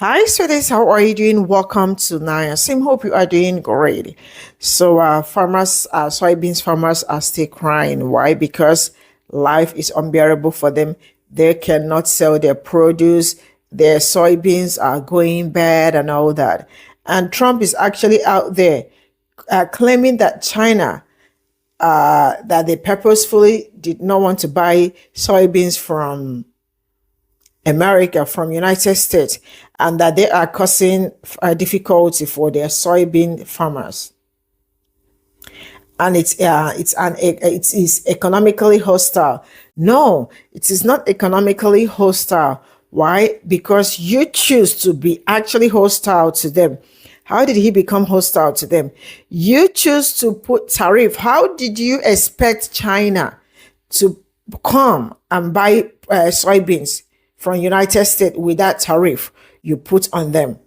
Hi, sweeties. How are you doing? Welcome to Naya. Sim. Hope you are doing great. So, soybeans farmers are still crying. Why? Because life is unbearable for them. They cannot sell their produce. Their soybeans are going bad and all that. And Trump is actually out there claiming that China, that they purposefully did not want to buy soybeans from America, from United States, and that they are causing difficulty for their soybean farmers. And it is economically hostile. No, it is not economically hostile. Why? Because you choose to be actually hostile to them. How did he become hostile to them? You choose to put tariff. How did you expect China to come and buy soybeans from United States with that tariff you put on them?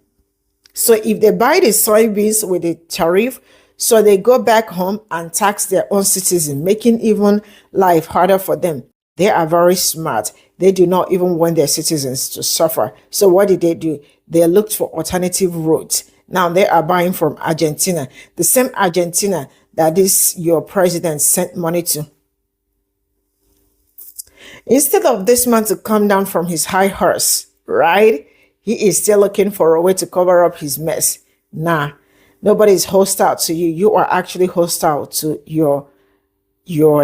So if they buy the soybeans with the tariff, so they go back home and tax their own citizens, making even life harder for them. They are very smart. They do not even want their citizens to suffer. So what did they do? They looked for alternative routes. Now they are buying from Argentina, the same Argentina that this your president sent money to. Instead of this man to come down from his high horse, right? He is still looking for a way to cover up his mess. Nah, nobody is hostile to you. You are actually hostile to your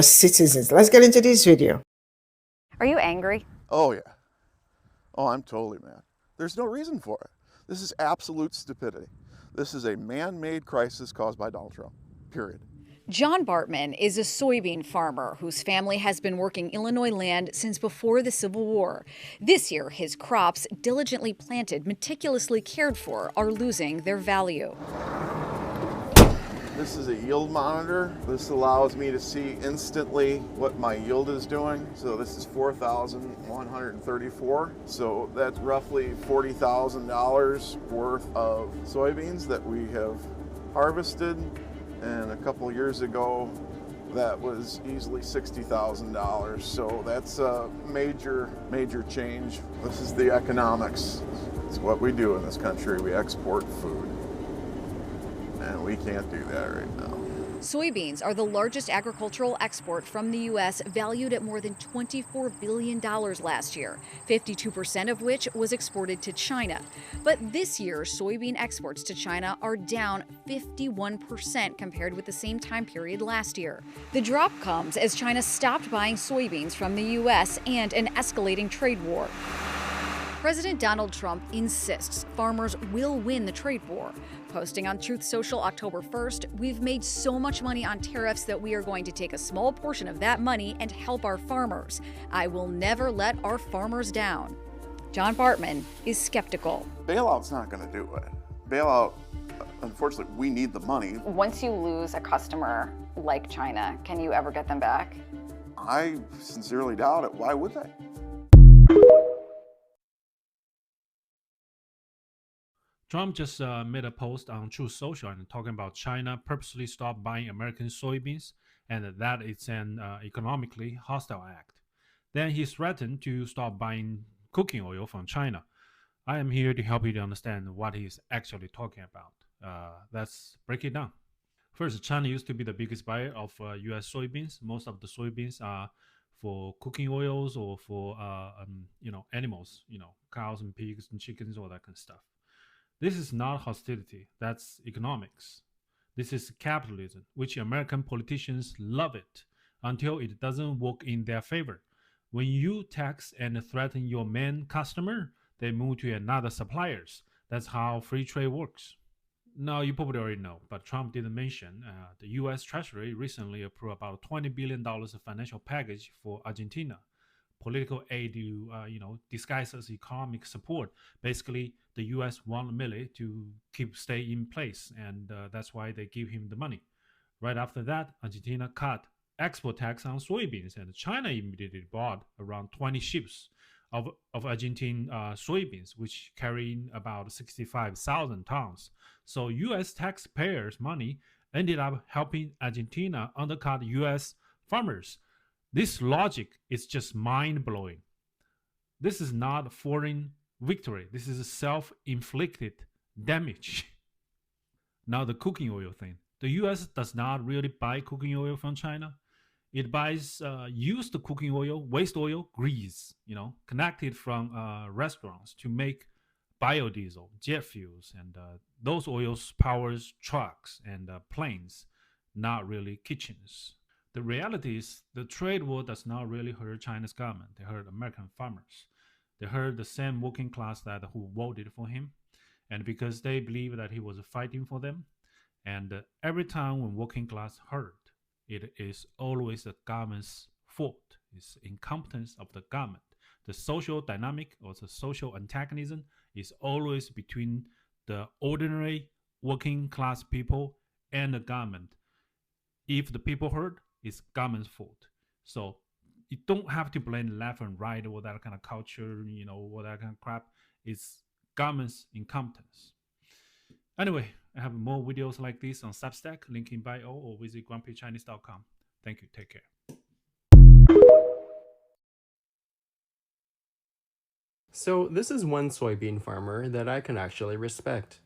citizens. Let's get into this video. Are you angry? Oh, yeah. Oh, I'm totally mad. There's no reason for it. This is absolute stupidity. This is a man-made crisis caused by Donald Trump, period. John Bartman is a soybean farmer whose family has been working Illinois land since before the Civil War. This year, his crops, diligently planted, meticulously cared for, are losing their value. This is a yield monitor. This allows me to see instantly what my yield is doing. So this is 4,134. So that's roughly $40,000 worth of soybeans that we have harvested. And a couple years ago, that was easily $60,000. So that's a major change. This is the economics. It's what we do in this country. We export food. And we can't do that right now. Soybeans are the largest agricultural export from the U.S., valued at more than $24 billion last year, 52% of which was exported to China. But this year, soybean exports to China are down 51% compared with the same time period last year. The drop comes as China stopped buying soybeans from the U.S. and an escalating trade war. President Donald Trump insists farmers will win the trade war. Posting on Truth Social October 1st, "We've made so much money on tariffs that we are going to take a small portion of that money and help our farmers. I will never let our farmers down." John Bartman is skeptical. Bailout's not going to do it. Bailout, unfortunately, we need the money. Once you lose a customer like China, can you ever get them back? I sincerely doubt it. Why would they? Trump just made a post on Truth Social and talking about China purposely stopped buying American soybeans and that it's an economically hostile act. Then he threatened to stop buying cooking oil from China. I am here to help you to understand what he's actually talking about. Let's break it down. First, China used to be the biggest buyer of U.S. soybeans. Most of the soybeans are for cooking oils or for animals, cows and pigs and chickens, all that kind of stuff. This is not hostility, that's economics. This is capitalism, which American politicians love it until it doesn't work in their favor. When you tax and threaten your main customer, they move to another suppliers. That's how free trade works. Now, you probably already know, but Trump didn't mention the U.S. Treasury recently approved about $20 billion of financial package for Argentina. Political aid to, disguise as economic support. Basically, the U.S. want Millie to stay in place, and that's why they give him the money. Right after that, Argentina cut export tax on soybeans, and China immediately bought around 20 ships of Argentine soybeans, which carrying about 65,000 tons. So U.S. taxpayers' money ended up helping Argentina undercut U.S. farmers. This logic is just mind-blowing. This is not foreign victory. This is a self-inflicted damage. Now the cooking oil thing. The US does not really buy cooking oil from China. It buys used cooking oil, waste oil, grease, connected from restaurants to make biodiesel, jet fuels, and those oils powers trucks and planes, not really kitchens. The reality is the trade war does not really hurt China's government. They hurt American farmers. They hurt the same working class that who voted for him, and because they believe that he was fighting for them. And every time when working class hurt, it is always the government's fault. It's incompetence of the government. The social dynamic or the social antagonism is always between the ordinary working class people and the government. If the people hurt, it's government's fault. So you don't have to blame left and right or that kind of culture, or that kind of crap. It's government's incompetence. Anyway, I have more videos like this on Substack, link in bio, or visit grumpychinese.com. Thank you. Take care. So this is one soybean farmer that I can actually respect.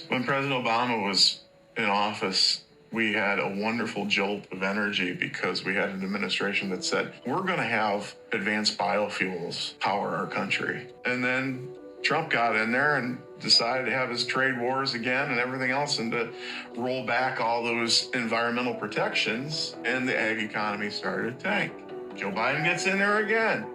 When President Obama was in office, we had a wonderful jolt of energy because we had an administration that said, we're going to have advanced biofuels power our country. And then Trump got in there and decided to have his trade wars again and everything else and to roll back all those environmental protections, and the ag economy started to tank. Joe Biden gets in there again.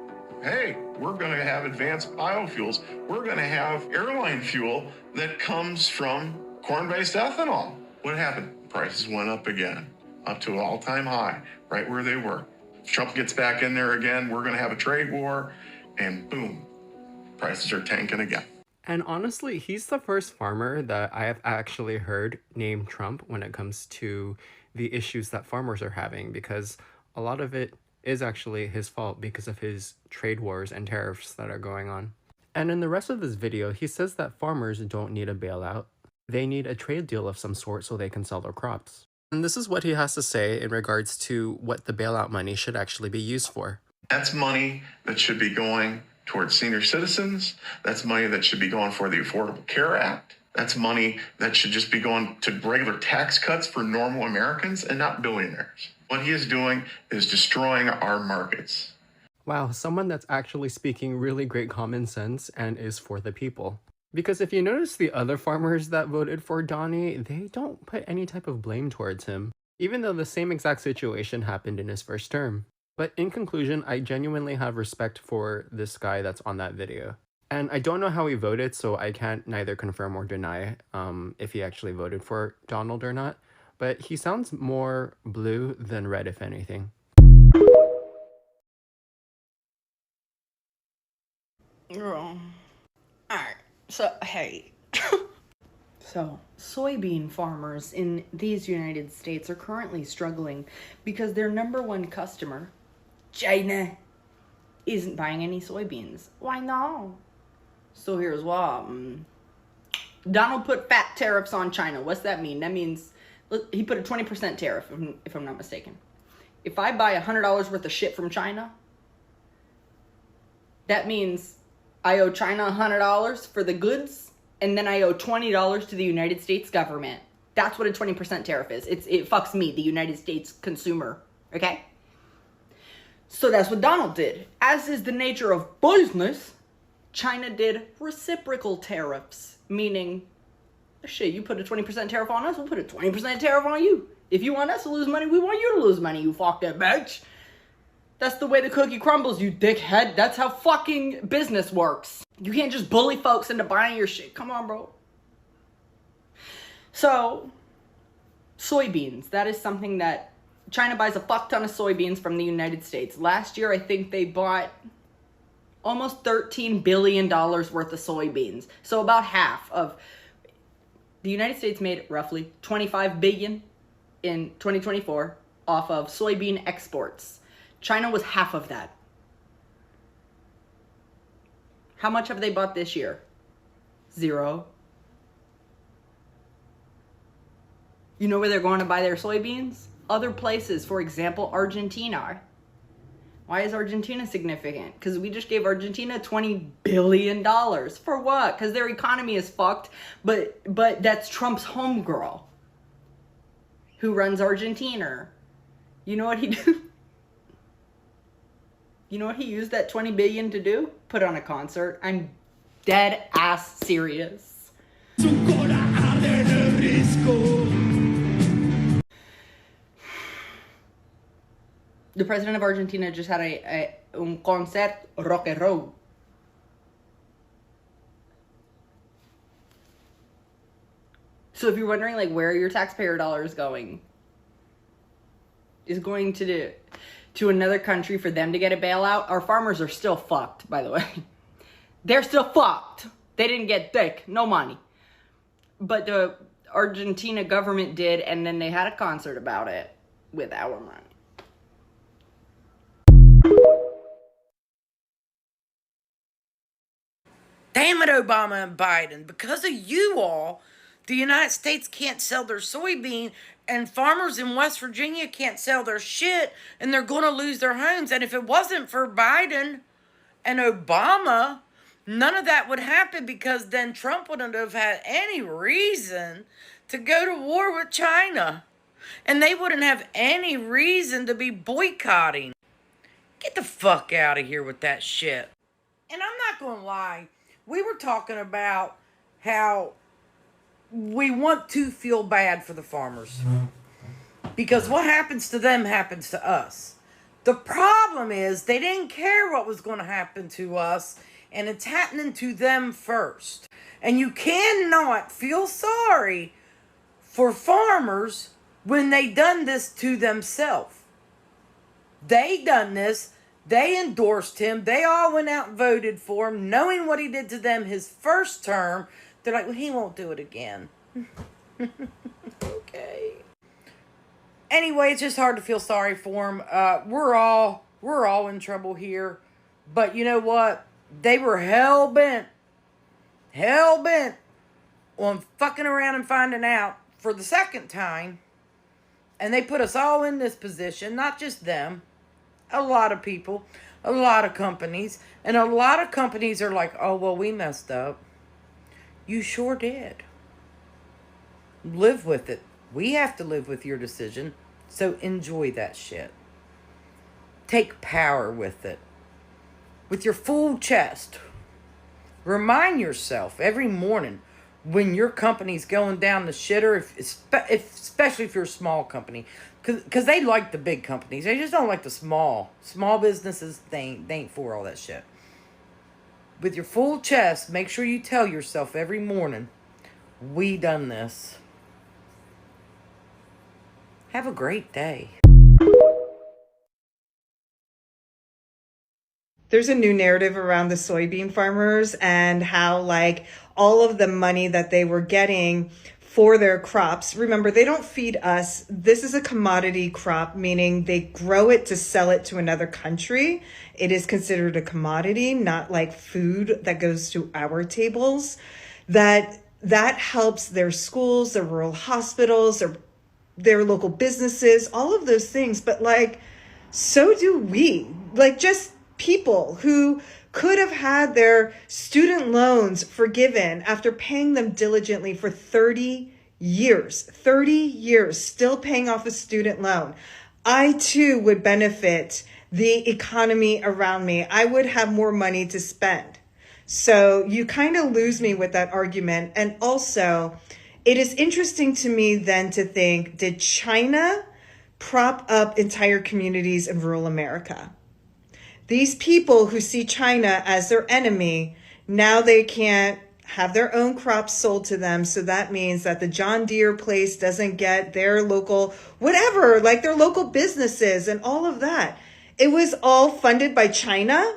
Hey, we're going to have advanced biofuels. We're going to have airline fuel that comes from corn-based ethanol. What happened? Prices went up again, up to an all-time high, right where they were. Trump gets back in there again. We're going to have a trade war, and boom, prices are tanking again. And honestly, he's the first farmer that I have actually heard name Trump when it comes to the issues that farmers are having, because a lot of it is actually his fault because of his trade wars and tariffs that are going on. And in the rest of this video, he says that farmers don't need a bailout. They need a trade deal of some sort so they can sell their crops. And this is what he has to say in regards to what the bailout money should actually be used for. That's money that should be going towards senior citizens. That's money that should be going for the Affordable Care Act. That's money that should just be going to regular tax cuts for normal Americans and not billionaires. What he is doing is destroying our markets. Wow, someone that's actually speaking really great common sense and is for the people. Because if you notice the other farmers that voted for Donnie, they don't put any type of blame towards him, even though the same exact situation happened in his first term. But in conclusion, I genuinely have respect for this guy that's on that video. And I don't know how he voted, so I can't neither confirm or deny if he actually voted for Donald or not. But he sounds more blue than red, if anything. Girl. Alright, so, hey. So, soybean farmers in these United States are currently struggling because their number one customer, China, isn't buying any soybeans. Why not? So here's why. Donald put fat tariffs on China. What's that mean? That means he put a 20% tariff, if I'm not mistaken. If I buy $100 worth of shit from China, that means I owe China $100 for the goods, and then I owe $20 to the United States government. That's what a 20% tariff is. It fucks me, the United States consumer. Okay? So that's what Donald did. As is the nature of business, China did reciprocal tariffs, meaning, shit, you put a 20% tariff on us, we'll put a 20% tariff on you. If you want us to lose money, we want you to lose money, you fucking bitch. That's the way the cookie crumbles, you dickhead. That's how fucking business works. You can't just bully folks into buying your shit. Come on, bro. So, soybeans. That is something that China buys a fuck ton of soybeans from the United States. Last year, I think they bought almost $13 billion worth of soybeans. So about half of the United States made roughly $25 billion in 2024 off of soybean exports. China was half of that. How much have they bought this year? 0. You know where they're going to buy their soybeans? Other places, for example, Argentina. Why is Argentina significant? Because we just gave Argentina $20 billion. For what? Because their economy is fucked, but that's Trump's homegirl who runs Argentina. You know what he do? You know what he used that $20 billion to do? Put on a concert. I'm dead ass serious. The president of Argentina just had un concert rock and roll. So if you're wondering like where your taxpayer dollar is going to another country for them to get a bailout, our farmers are still fucked, by the way. They're still fucked. They didn't get thick, no money. But the Argentina government did, and then they had a concert about it with our money. Damn it, Obama and Biden. Because of you all, the United States can't sell their soybean, and farmers in West Virginia can't sell their shit, and they're going to lose their homes. And if it wasn't for Biden and Obama, none of that would happen, because then Trump wouldn't have had any reason to go to war with China. And they wouldn't have any reason to be boycotting. Get the fuck out of here with that shit. And I'm not going to lie. We were talking about how we want to feel bad for the farmers, because what happens to them happens to us. The problem is they didn't care what was going to happen to us, and it's happening to them first. And you cannot feel sorry for farmers when they done this to themselves. They done this. They endorsed him. They all went out and voted for him, knowing what he did to them his first term. They're like, well, he won't do it again. Okay. Anyway, it's just hard to feel sorry for him. We're all in trouble here. But you know what? They were hell-bent on fucking around and finding out for the second time. And they put us all in this position, not just them. A lot of people, a lot of companies, and a lot of companies are like, oh, well, we messed up. You sure did. Live with it. We have to live with your decision, so enjoy that shit. Take power with it. With your full chest. Remind yourself every morning when your company's going down the shitter, especially if you're a small company. Because they like the big companies. They just don't like the small businesses. They ain't for all that shit. With your full chest, make sure you tell yourself every morning, we done this. Have a great day. There's a new narrative around the soybean farmers and how like all of the money that they were getting for their crops. Remember, they don't feed us. This is a commodity crop, meaning they grow it to sell it to another country. It is considered a commodity, not like food that goes to our tables. That helps their schools, their rural hospitals, their local businesses, all of those things. But like, so do we. Like, just people who could have had their student loans forgiven after paying them diligently for 30 years, still paying off a student loan. I too would benefit the economy around me. I would have more money to spend. So you kind of lose me with that argument. And also, it is interesting to me then to think, did China prop up entire communities in rural America? These people who see China as their enemy, now they can't have their own crops sold to them. So that means that the John Deere place doesn't get their local, whatever, like their local businesses and all of that. It was all funded by China.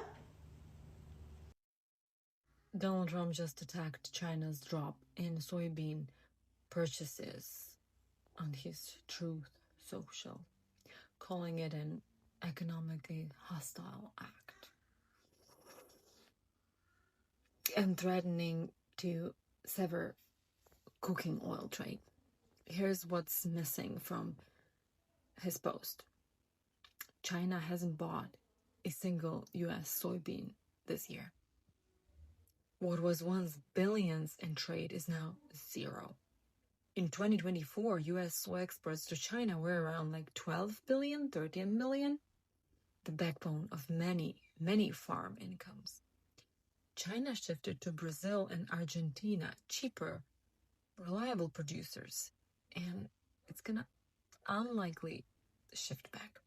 Donald Trump just attacked China's drop in soybean purchases on his Truth Social, calling it an economically hostile act and threatening to sever cooking oil trade. Here's what's missing from his post. China hasn't bought a single US soybean this year. What was once billions in trade is now zero. In 2024, US soy exports to China were around like 12 billion, 13 million, the backbone of many, many farm incomes. China shifted to Brazil and Argentina, cheaper, reliable producers, and it's gonna unlikely shift back.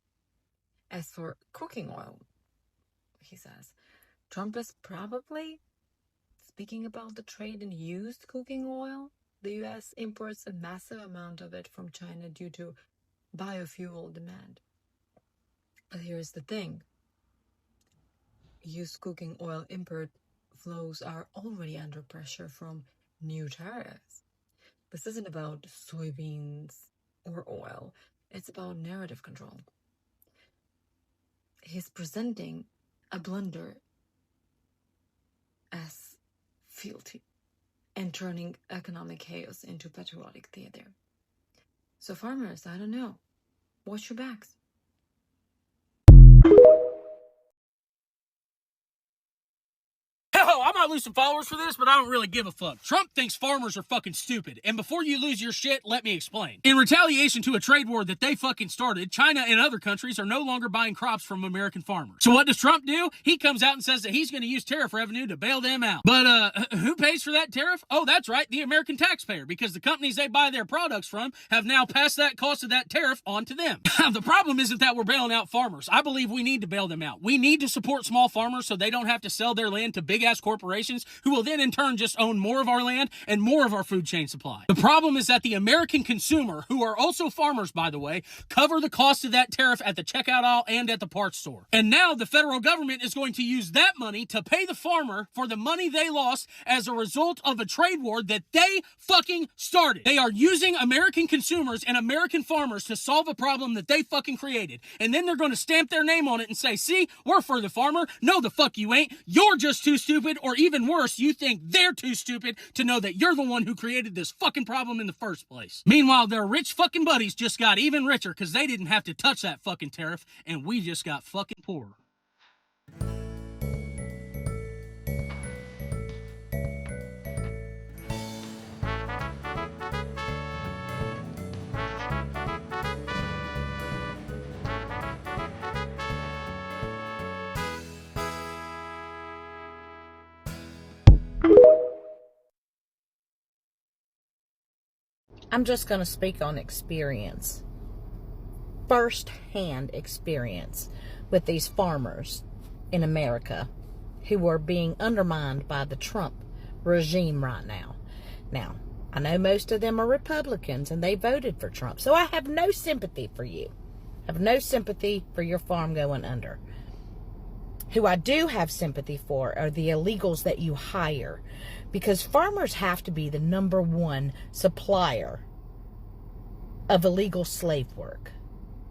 As for cooking oil, he says, Trump is probably speaking about the trade in used cooking oil. The US imports a massive amount of it from China due to biofuel demand. But here's the thing. Used cooking oil import flows are already under pressure from new tariffs. This isn't about soybeans or oil. It's about narrative control. He's presenting a blunder as fealty and turning economic chaos into patriotic theater. So farmers, I don't know. Watch your backs. Hell, I might lose some followers for this, but I don't really give a fuck. Trump thinks farmers are fucking stupid. And before you lose your shit, let me explain. In retaliation to a trade war that they fucking started, China and other countries are no longer buying crops from American farmers. So what does Trump do? He comes out and says that he's going to use tariff revenue to bail them out. But who pays for that tariff? Oh, that's right, the American taxpayer, because the companies they buy their products from have now passed that cost of that tariff on to them. The problem isn't that we're bailing out farmers. I believe we need to bail them out. We need to support small farmers so they don't have to sell their land to big-ass corporations who will then in turn just own more of our land and more of our food chain supply. The problem is that the American consumer, who are also farmers by the way, cover the cost of that tariff at the checkout aisle and at the parts store. And now the federal government is going to use that money to pay the farmer for the money they lost as a result of a trade war that they fucking started. They are using American consumers and American farmers to solve a problem that they fucking created. And then they're going to stamp their name on it and say, see, we're for the farmer. No, the fuck you ain't. You're just too stupid, or even worse, you think they're too stupid to know that you're the one who created this fucking problem in the first place. Meanwhile, their rich fucking buddies just got even richer because they didn't have to touch that fucking tariff, and we just got fucking poorer. I'm just going to speak on experience, first-hand experience with these farmers in America who are being undermined by the Trump regime right now. Now, I know most of them are Republicans and they voted for Trump, so I have no sympathy for you. I have no sympathy for your farm going under. Who I do have sympathy for are the illegals that you hire, because farmers have to be the number one supplier of illegal slave work.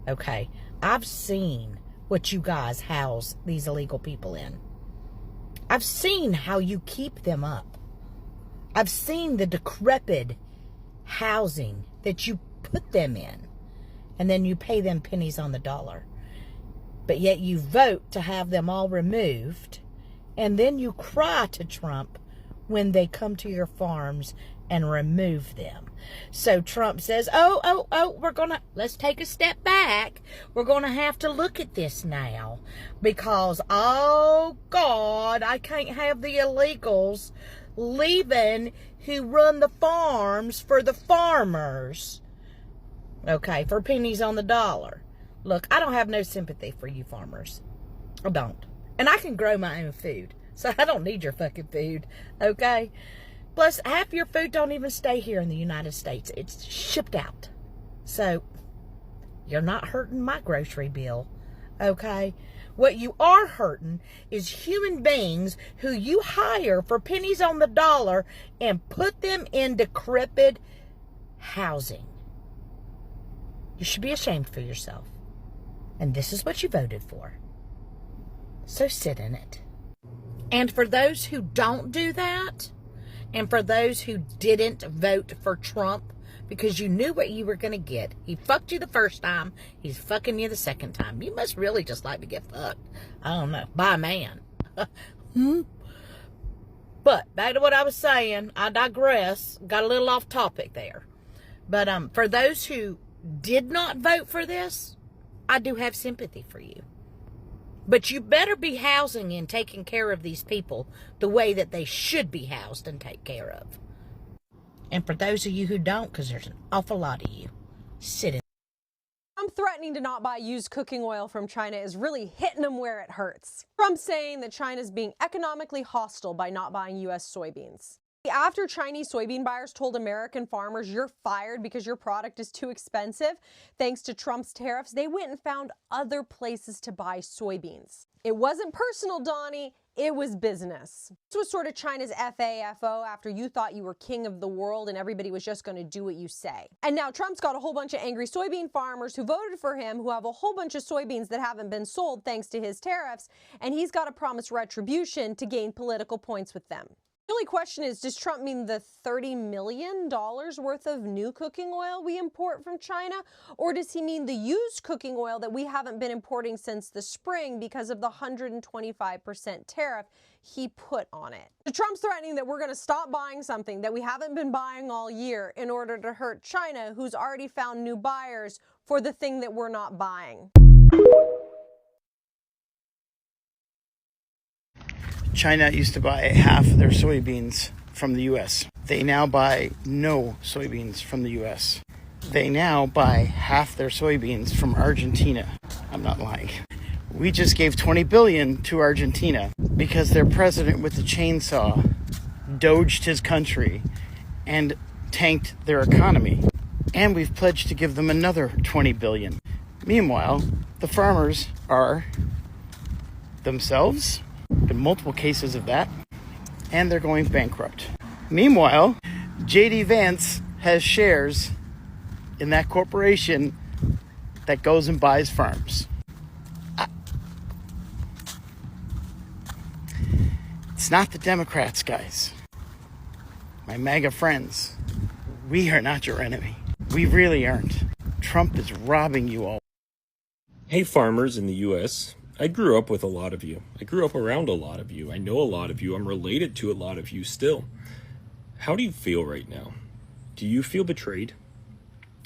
Okay, I've seen what you guys house these illegal people in. I've seen how you keep them up. I've seen the decrepit housing that you put them in, and then you pay them pennies on the dollar. But yet you vote to have them all removed, and then you cry to Trump when they come to your farms and remove them. So Trump says, let's take a step back. We're going to have to look at this now because, oh God, I can't have the illegals leaving who run the farms for the farmers. Okay, for pennies on the dollar. Look, I don't have no sympathy for you farmers. I don't. And I can grow my own food. So I don't need your fucking food. Okay? Plus, half your food don't even stay here in the United States. It's shipped out. So, you're not hurting my grocery bill. Okay? What you are hurting is human beings who you hire for pennies on the dollar and put them in decrepit housing. You should be ashamed for yourself. And this is what you voted for. So sit in it. And for those who don't do that, and for those who didn't vote for Trump because you knew what you were going to get. He fucked you the first time. He's fucking you the second time. You must really just like to get fucked. I don't know. By a man. But back to what I was saying. I digress. Got a little off topic there. But for those who did not vote for this, I do have sympathy for you. But you better be housing and taking care of these people the way that they should be housed and taken care of. And for those of you who don't, because there's an awful lot of you, sit in. Trump threatening to not buy used cooking oil from China is really hitting them where it hurts. Trump saying that China is being economically hostile by not buying U.S. soybeans. After Chinese soybean buyers told American farmers, you're fired because your product is too expensive, thanks to Trump's tariffs, they went and found other places to buy soybeans. It wasn't personal, Donnie. It was business. This was sort of China's FAFO after you thought you were king of the world and everybody was just going to do what you say. And now Trump's got a whole bunch of angry soybean farmers who voted for him, who have a whole bunch of soybeans that haven't been sold thanks to his tariffs, and he's got to promise retribution to gain political points with them. The only question is, does Trump mean the $30 million worth of new cooking oil we import from China? Or does he mean the used cooking oil that we haven't been importing since the spring because of the 125% tariff he put on it? So Trump's threatening that we're going to stop buying something that we haven't been buying all year in order to hurt China, who's already found new buyers for the thing that we're not buying. China used to buy half of their soybeans from the U.S. They now buy no soybeans from the U.S. They now buy half their soybeans from Argentina. I'm not lying. We just gave $20 billion to Argentina because their president with the chainsaw doged his country and tanked their economy. And we've pledged to give them another $20 billion. Meanwhile, the farmers are themselves, in multiple cases of that, and they're going bankrupt. Meanwhile, J.D. Vance has shares in that corporation that goes and buys farms. It's not the Democrats, guys. My MAGA friends, we are not your enemy. We really aren't. Trump is robbing you all. Hey, farmers in the U.S., I grew up with a lot of you. I grew up around a lot of you. I know a lot of you. I'm related to a lot of you still. How do you feel right now? Do you feel betrayed?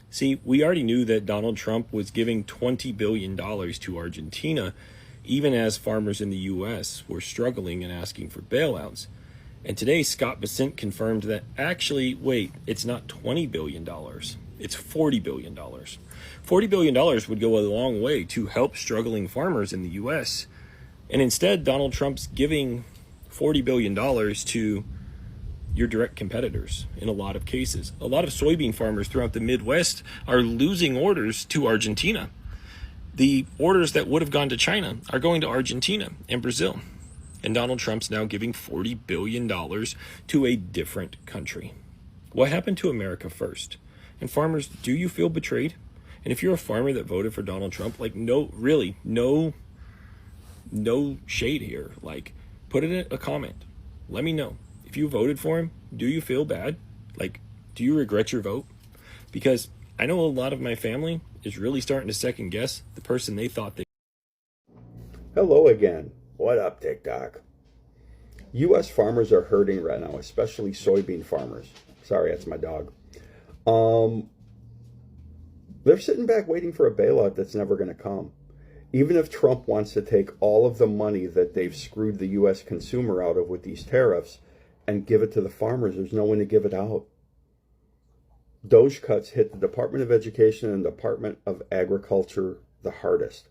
See, we already knew that Donald Trump was giving $20 billion to Argentina, even as farmers in the U.S. were struggling and asking for bailouts. And today, Scott Bessent confirmed that actually, wait, it's not $20 billion. It's $40 billion. $40 billion would go a long way to help struggling farmers in the U.S. And instead, Donald Trump's giving $40 billion to your direct competitors in a lot of cases. A lot of soybean farmers throughout the Midwest are losing orders to Argentina. The orders that would have gone to China are going to Argentina and Brazil. And Donald Trump's now giving $40 billion to a different country. What happened to America first? And farmers, do you feel betrayed? And if you're a farmer that voted for Donald Trump, like, no shade here. Like, put it in a comment. Let me know. If you voted for him, do you feel bad? Like, do you regret your vote? Because I know a lot of my family is really starting to second guess the person they thought they... Hello again. What up, TikTok? U.S. farmers are hurting right now, especially soybean farmers. Sorry, that's my dog. They're sitting back waiting for a bailout that's never going to come. Even if Trump wants to take all of the money that they've screwed the U.S. consumer out of with these tariffs and give it to the farmers, there's no one to give it out. Doge cuts hit the Department of Education and Department of Agriculture the hardest.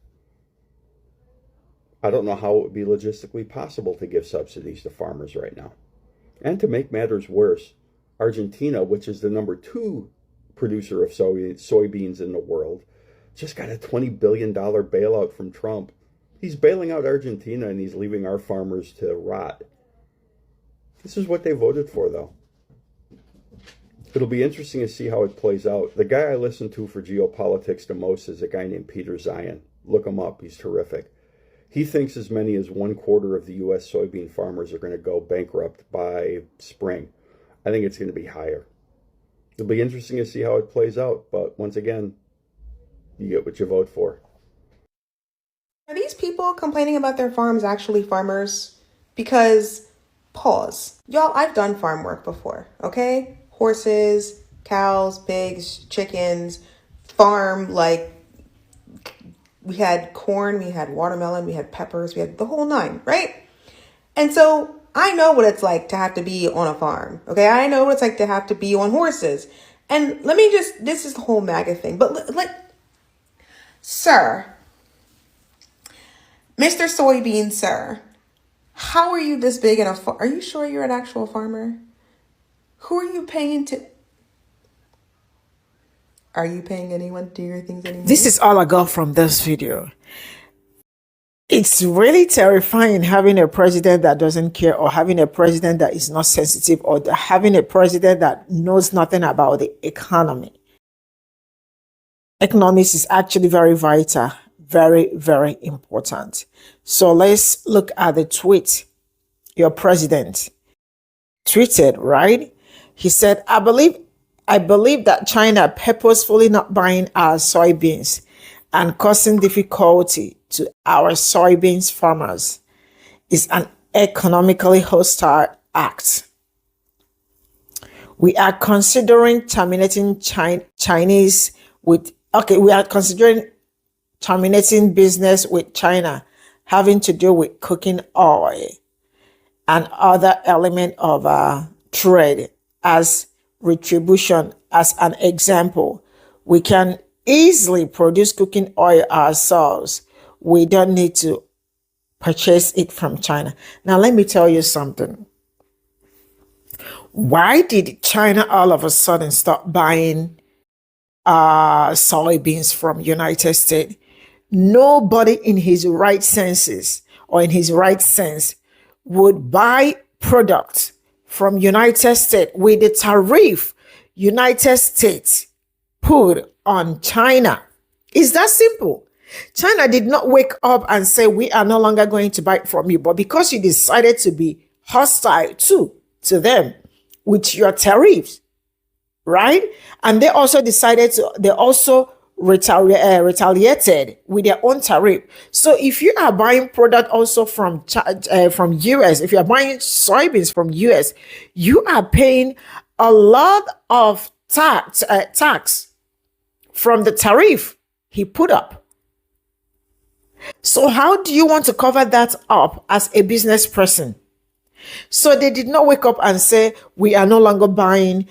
I don't know how it would be logistically possible to give subsidies to farmers right now. And to make matters worse, Argentina, which is the #2 producer of soybeans in the world, just got a $20 billion bailout from Trump. He's bailing out Argentina and he's leaving our farmers to rot. This is what they voted for, though. It'll be interesting to see how it plays out. The guy I listen to for geopolitics the most is a guy named Peter Zion. Look him up. He's terrific. He thinks as many as 1/4 of the U.S. soybean farmers are going to go bankrupt by spring. I think it's going to be higher. It'll be interesting to see how it plays out. But once again, you get what you vote for. Are these people complaining about their farms actually farmers? Because, pause. Y'all, I've done farm work before, okay? Horses, cows, pigs, chickens, farm, like, we had corn, we had watermelon, we had peppers, we had the whole nine, right? And so I know what it's like to have to be on a farm, okay? I know what it's like to have to be on horses. And let me just, this is the whole MAGA thing, but like, sir, Mr. Soybean, sir, how are you this big in a farm? Are you sure you're an actual farmer? Who are you paying to? Are you paying anyone to do your things anymore? This is all I got from this video. It's really terrifying having a president that doesn't care, or having a president that is not sensitive, or having a president that knows nothing about the economy. Economics is actually very vital, very, very important. So let's look at the tweet your president tweeted, right? He said, I believe that China purposefully not buying our soybeans and causing difficulty to our soybeans farmers is an economically hostile act. We are considering terminating Chinese with, we are considering terminating business with China having to do with cooking oil and other element of trade as retribution. As an example, we can easily produce cooking oil ourselves. We don't need to purchase it from China. Now, let me tell you something. Why did China all of a sudden stop buying soybeans from United States? Nobody in his right senses or in his right sense would buy products from United States with the tariff United States put on China. It's that simple. China did not wake up and say, we are no longer going to buy from you. But because you decided to be hostile to them with your tariffs, right? And they also decided to, they also retaliated with their own tariff. So if you are buying product also from US, if you are buying soybeans from US, you are paying a lot of tax from the tariff he put up. So how do you want to cover that up as a business person? So they did not wake up and say, we are no longer buying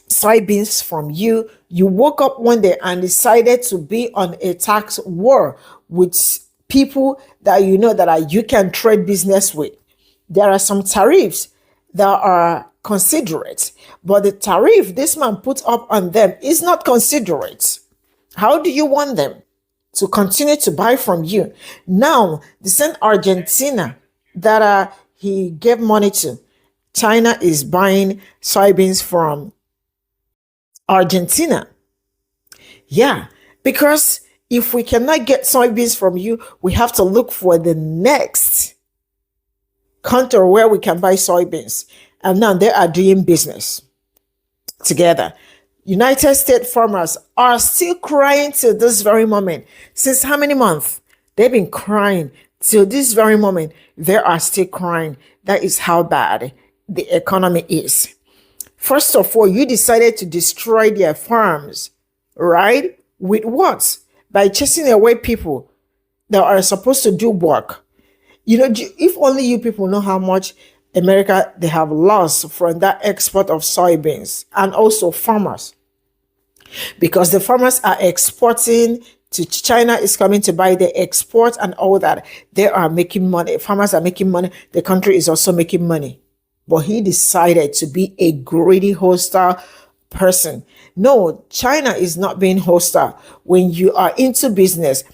soybeans from you. You woke up one day and decided to be on a tax war with people that you know that you can trade business with. There are some tariffs that are considerate, but the tariff this man put up on them is not considerate. How do you want them to continue to buy from you? Now, the same Argentina that he gave money to, China is buying soybeans from Argentina. Yeah, because if we cannot get soybeans from you, we have to look for the next country where we can buy soybeans. And now they are doing business together. United States farmers are still crying till this very moment. Since how many months? They've been crying till this very moment. They are still crying. That is how bad the economy is. First of all, you decided to destroy their farms, right? With what? By chasing away people that are supposed to do work. You know, if only you people know how much America, they have lost from that export of soybeans, and also farmers. Because the farmers are exporting to China, is coming to buy, the export and all that. They are making money. Farmers are making money. The country is also making money. But he decided to be a greedy, hostile person. No, China is not being hostile. When you are into business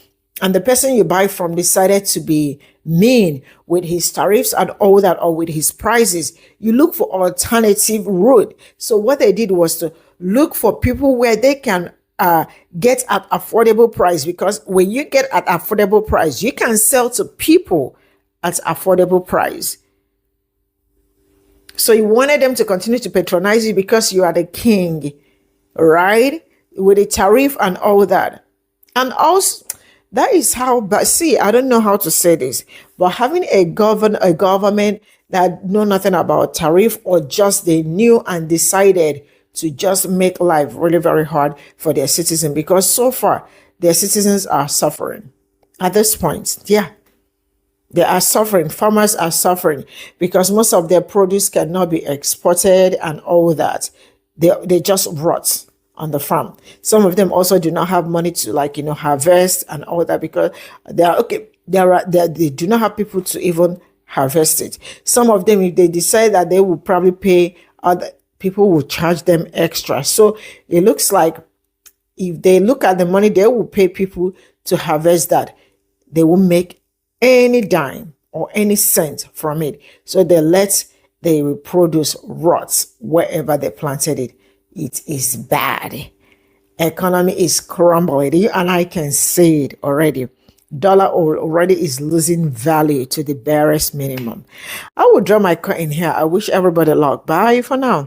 and the person you buy from decided to be mean with his tariffs and all that, or with his prices, you look for alternative route. So what they did was to look for people where they can get at affordable price, because when you get at affordable price, you can sell to people at affordable price. So you wanted them to continue to patronize you because you are the king, right? With a tariff and all that. And also, that is how, but see, I don't know how to say this, but having a government that know nothing about tariff, or just they knew and decided to just make life really very hard for their citizens, because so far their citizens are suffering at this point. Yeah, they are suffering. Farmers are suffering because most of their produce cannot be exported and all that. They just rot on the farm. Some of them also do not have money to, like, harvest and all that, because they do not have people to even harvest it. Some of them, if they decide that they will probably pay, other people will charge them extra. So it looks like if they look at the money they will pay people to harvest that, they will make any dime or any cent from it. So they let the produce rot wherever they planted it. It is bad. Economy is crumbling. You and I can see it already. Dollar already is losing value to the barest minimum. I will draw my cut in here. I wish everybody luck. Bye for now.